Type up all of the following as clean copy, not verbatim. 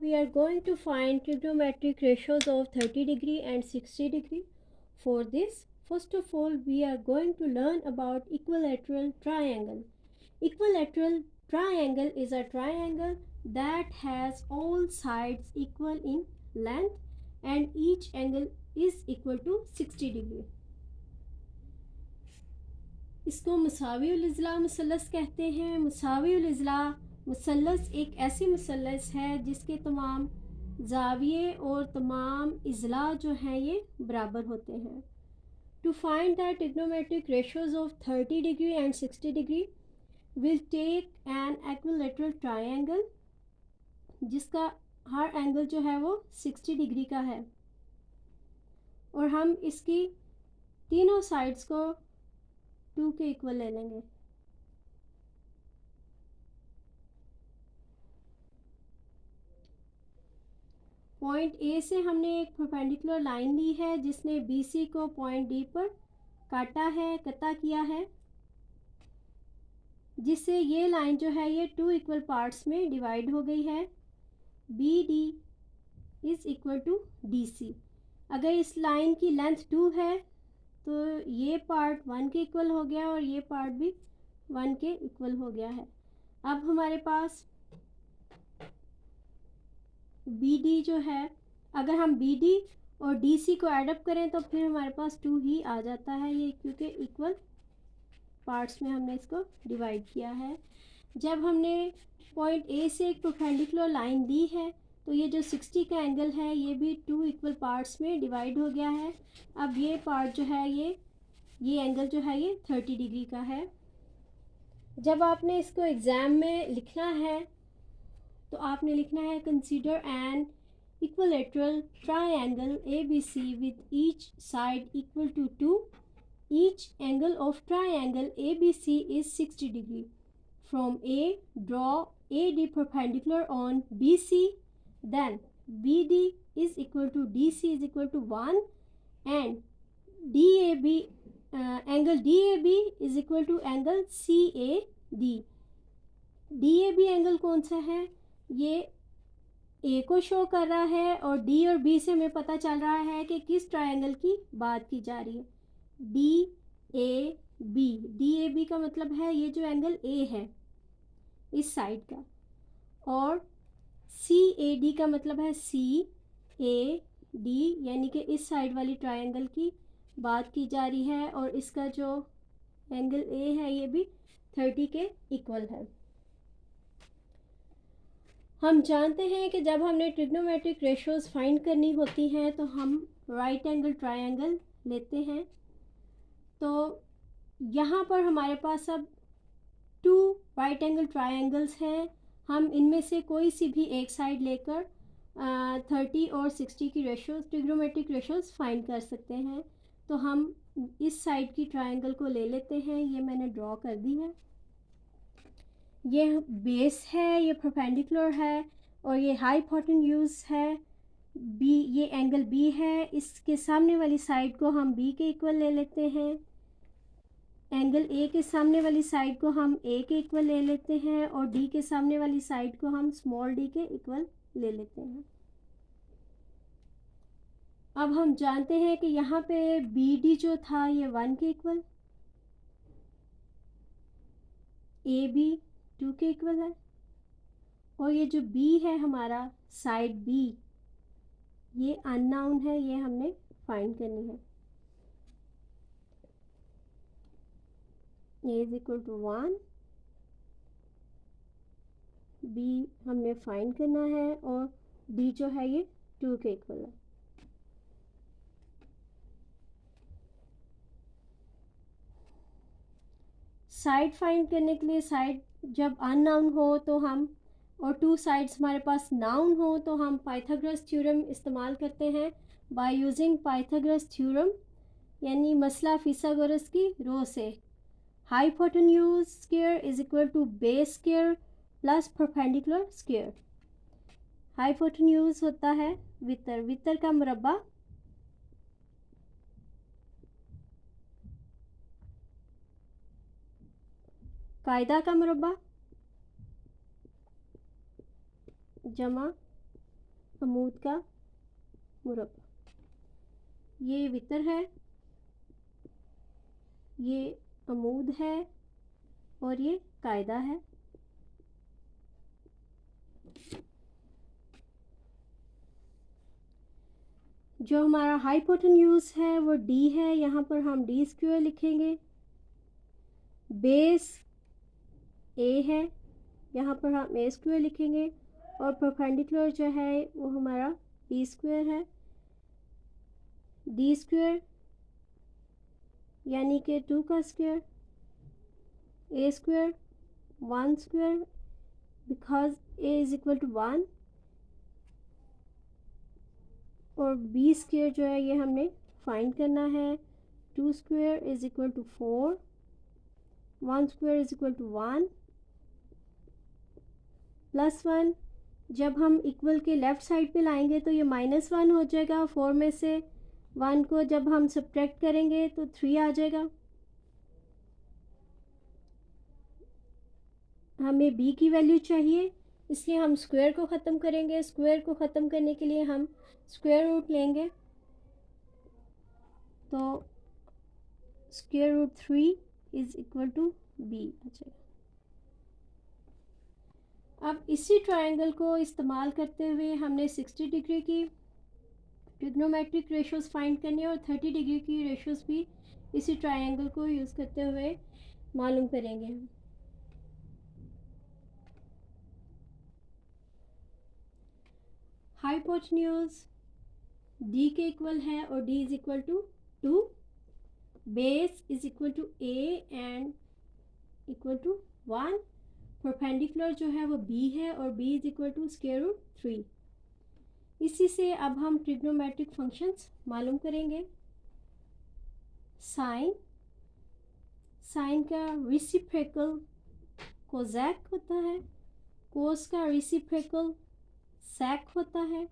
we are going to find trigonometric ratios of 30 degree and 60 degree. For this, first of all, we are going to learn about equilateral triangle. Equilateral triangle is a triangle that has all sides equal in length and each angle is equal to 60 degree. इसको Mousavi उल इज़्ला मुसल्लस कहते हैं। Mousavi उल इज़्ला मुसल्लस एक ऐसी मुसल्लस है जिसके तमाम ज़ाविये और तमाम इज़्ला जो हैं ये बराबर होते हैं। To find the trigonometric ratios of 30 degree and 60 degree will take an equilateral triangle जिसका हर एंगल जो है वो 60 डिग्री का है और हम इसकी तीनों साइड्स को 2 के इक्वल ले लेंगे। पॉइंट ए से हमने एक परपेंडिकुलर लाइन ली है जिसने BC को पॉइंट डी पर काटा है, कता किया है, जिससे ये लाइन जो है ये 2 इक्वल पार्ट्स में डिवाइड हो गई है। BD is equal to DC। अगर इस लाइन की लेंथ 2 है तो ये पार्ट 1 के इक्वल हो गया और ये पार्ट भी 1 के इक्वल हो गया है। अब हमारे पास BD जो है, अगर हम BD और DC को एडअप करें तो फिर हमारे पास 2 ही आ जाता है, ये क्योंकि इक्वल पार्ट्स में हमने इसको डिवाइड किया है। जब हमने पॉइंट A से एक परपेंडिकुलर लाइन ली है तो ये जो 60 का एंगल है ये भी 2 इक्वल पार्ट्स में डिवाइड हो गया है। अब ये पार्ट जो है ये एंगल जो है ये 30 डिग्री का है। जब आपने इसको एग्ज़ाम में लिखना है तो आपने लिखना है consider an equilateral triangle ABC with each side equal to 2. Each angle of triangle ABC is 60 degree. From A, draw AD perpendicular on BC. Then BD is equal to DC is equal to 1 and DAB angle DAB is equal to angle CAD. DAB angle कौन सा है? ये A को show कर रहा है और D और B से हमें पता चल रहा है कि किस ट्रायंगल की बात की जा रही है। DAB, DAB का मतलब है ये जो एंगल A है इस साइड का, और CAD का मतलब है CAD, यानी कि इस साइड वाली ट्रायंगल की बात की जा रही है और इसका जो एंगल A है ये भी 30 के इक्वल है। हम जानते हैं कि जब हमने ट्रिग्नोमेट्रिक रेशियोज फाइंड करनी होती हैं तो हम राइट एंगल ट्रायंगल लेते हैं। तो यहाँ पर हमारे पास अब 2 राइट एंगल ट्रायंगल्स हैं। हम इनमें से कोई सी भी एक साइड लेकर 30 और 60 की रेशियोज ट्रिग्नोमेट्रिक रेशियोज फाइंड कर सकते हैं। तो हम इस साइड की ट्रायंगल को ले लेते हैं, ये मैंने ड्रॉ कर दी है। ये बेस है, ये परपेंडिकुलर है और ये हाइपोटेन्यूज है। बी, ये एंगल B है, इसके सामने वाली साइड को हम B के इक्वल ले लेते हैं। एंगल A के सामने वाली साइड को हम A के इक्वल ले लेते हैं और D के सामने वाली साइड को हम स्मॉल d के इक्वल ले लेते हैं। अब हम जानते हैं कि यहाँ पे BD जो था ये 1 के इक्वल, AB 2 के इक्वल है और ये जो B है हमारा साइड B ये अननोन है, ये हमने फाइंड करनी है। A is equal to 1, B हमने फाइंड करना है और D जो है ये 2 के इक्वल है। साइड फाइंड करने के लिए, साइड जब अननाउन हो तो हम, और 2 साइड्स हमारे पास नाउन हो तो हम पाइथागोरस थ्योरम इस्तेमाल करते हैं। बाय यूजिंग पाइथागोरस थ्योरम यानी मसला फिसागोरस की रो से, hypotenuse square is equal to base square plus perpendicular square. Hypotenuse होता है वितर, वितर का मुरब्बा, कायदा का मुरब्बा जमा अमूद का मुरब्बा। ये वितर है, ये अमूद है और ये कायदा है। जो हमारा हाइपोटेन्यूज है वो डी है, यहाँ पर हम डी स्क्वायर लिखेंगे। बेस ए है, यहाँ पर हम ए स्क्वायर लिखेंगे और परपेंडिकुलर जो है वो हमारा बी स्क्वायर है। डी स्क्वायर यानी कि 2 का square, A square 1 square because A is equal to 1, और बी स्क्वायर जो है ये हमने फाइंड करना है। 2 square is equal to 4, 1 square is equal to 1 plus 1। जब हम इक्वल के लेफ़्ट साइड पे लाएंगे तो ये -1 हो जाएगा। 4 में से 1 को जब हम सब्ट्रैक्ट करेंगे तो 3 आ जाएगा। हमें b की वैल्यू चाहिए, इसलिए हम स्क्वायर को ख़त्म करेंगे। स्क्वायर को ख़त्म करने के लिए हम स्क्वायर रूट लेंगे, तो square root 3 is equal to b आ जाएगा। अब इसी ट्रायंगल को इस्तेमाल करते हुए हमने 60 डिग्री की ट्रिग्नोमेट्रिक रेशोज़ फाइंड करनी है और 30 डिग्री की रेशोज़ भी इसी ट्रायंगल को यूज़ करते हुए मालूम करेंगे हम। हाइपोटेन्यूज d के इक्वल है और d is equal to 2, base is equal to a and equal to 1, perpendicular जो है वो b है और b is equal to square root 3। इसी से अब हम ट्रिग्नोमेट्रिक फंक्शंस मालूम करेंगे। साइन का रेसिप्रोकल कोसेक होता है, कोस का रेसिप्रोकल सेक होता है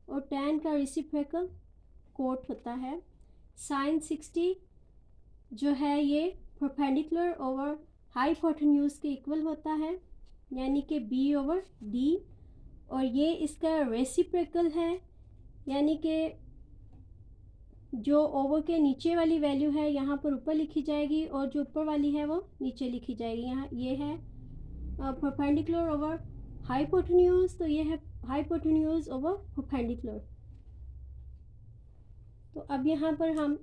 और tan का रेसिप्रोकल कोट होता है। साइन 60 जो है ये परपेंडिकुलर ओवर हाइपोटेन्यूज के इक्वल होता है, यानी कि b ओवर d, और ये इसका रेसिप्रोकल है, यानी कि जो ओवर के नीचे वाली वैल्यू है यहाँ पर ऊपर लिखी जाएगी और जो ऊपर वाली है वो नीचे लिखी जाएगी। यहाँ ये है परपेंडिकुलर ओवर हाइपोटेन्यूज, तो ये है हाइपोटेन्यूज ओवर परपेंडिकुलर। तो अब यहाँ पर हम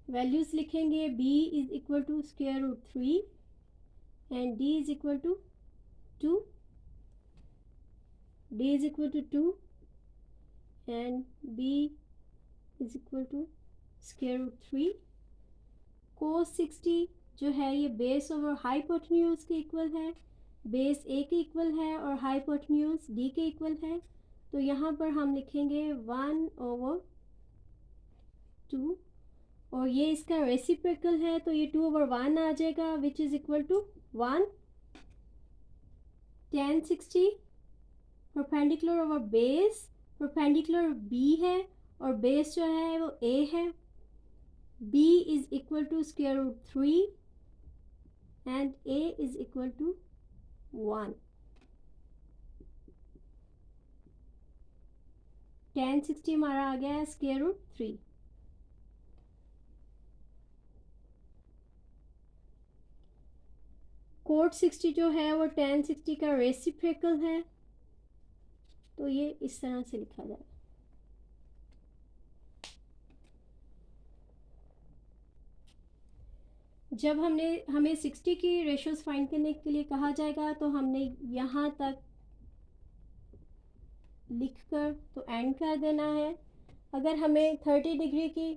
वैल्यूज लिखेंगे। b is equal to square root 3 and d is equal to 2, d is equal to 2 and b is equal to square root 3। Cos 60 जो है ये बेस ओवर हाइपोटेन्यूज के इक्वल है, बेस a के इक्वल है और hypotenuse d के equal है, तो यहाँ पर हम लिखेंगे 1 ओवर 2 और ये इसका रेसिप्रोकल है तो ये 2 ओवर 1 आ जाएगा which is equal to 1। tan 60 perpendicular over base, perpendicular b है और बेस जो है वो a है। b is equal to square root 3 and a is equal to 1। tan 60 हमारा आ गया है स्क्वायर रूट 3। कोट 60 जो है वो tan 60 का रेसिप्रोकल है, तो ये इस तरह से लिखा जाएगा। जब हमें 60 की रेशोज़ फाइंड करने के लिए कहा जाएगा तो हमने यहाँ तक लिखकर तो एंड कर देना है। अगर हमें 30 डिग्री की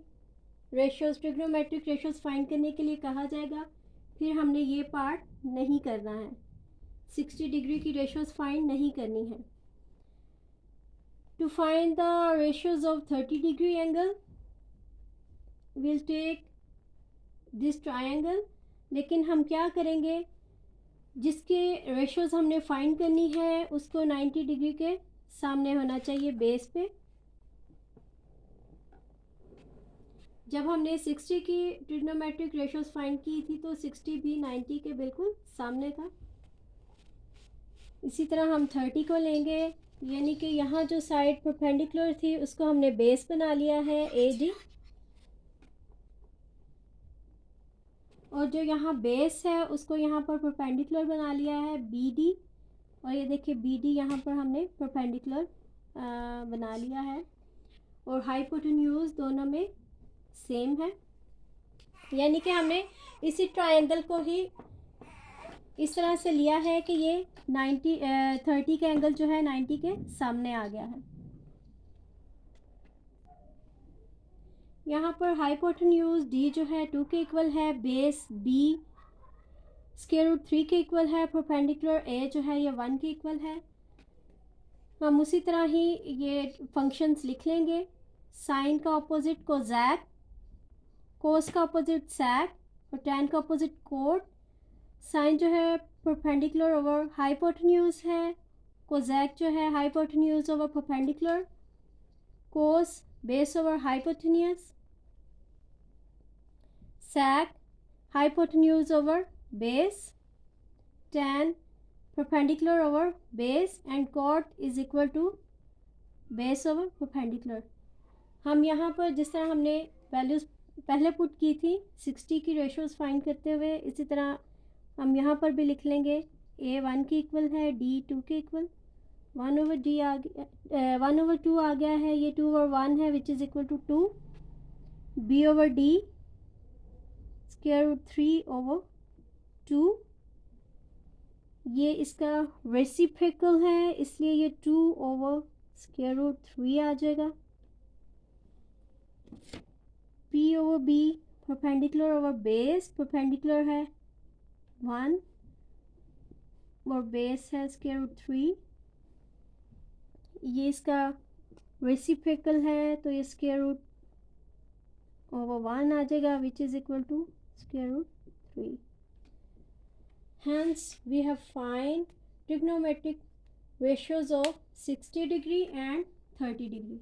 रेशोज़ ट्रिग्नोमेट्रिक रेशोज़ फाइंड करने के लिए कहा जाएगा फिर हमने ये पार्ट नहीं करना है, 60 डिग्री की रेशोज़ फाइंड नहीं करनी है। To find the ratios of 30 degree angle will take this triangle, लेकिन हम क्या करेंगे, जिसके रेशोज़ हमने फाइंड करनी है उसको 90 डिग्री के सामने होना चाहिए बेस पे। जब हमने 60 की ट्रिग्नोमेट्रिक रेशोज़ फाइंड की थी तो 60 भी 90 के बिल्कुल सामने था। इसी तरह हम 30 को लेंगे यानी कि यहाँ जो साइड परपेंडिकुलर थी उसको हमने बेस बना लिया है AD, और जो यहाँ बेस है उसको यहाँ पर परपेंडिकुलर बना लिया है BD, और ये देखिए BD यहाँ पर हमने परपेंडिकुलर बना लिया है, और हाइपोटेन्यूज दोनों में सेम है। यानी कि हमने इसी ट्रायंगल को ही इस तरह से लिया है कि ये 30 का एंगल जो है 90 के सामने आ गया है। यहाँ पर हाइपोटेन्यूज D जो है 2 के इक्वल है, बेस B स्क्वायर रूट 3 के इक्वल है, परपेंडिकुलर A जो है ये 1 के इक्वल है। हम उसी तरह ही ये फंक्शंस लिख लेंगे। साइन का ऑपोजिट कोजैक, कोस का ऑपोजिट सैक, और टैन का ऑपोजिट कोट। साइन जो है परपेंडिकुलर ओवर हाइपोटेन्यूज है, कोजैक जो है hypotenuse over perpendicular, cos base over hypotenuse, sec hypotenuse over base, tan perpendicular over base, and cot is equal to base over perpendicular। हम यहाँ पर जिस तरह हमने वैल्यूज़ पहले पुट की थी 60 की रेशोज़ फाइंड करते हुए, इसी तरह हम यहाँ पर भी लिख लेंगे। A 1 के इक्वल है, D 2 के इक्वल, 1 over D आ गया, 1 over 2 आ गया है, ये 2 over 1 है which is equal to 2, B over D square root 3 over 2, ये इसका रेसिप्रोकल है इसलिए ये 2 over स्क्वायर रूट 3 आ जाएगा। P over B perpendicular over base, perpendicular है 1 और बेस है स्क्वायर रूट 3, ये इसका रेसिप्रोकल है तो ये स्क्वायर रूट ओवर 1 आ जाएगा which is equal to square root 3। Hence, we have find trigonometric ratios of 60 degree and 30 degree.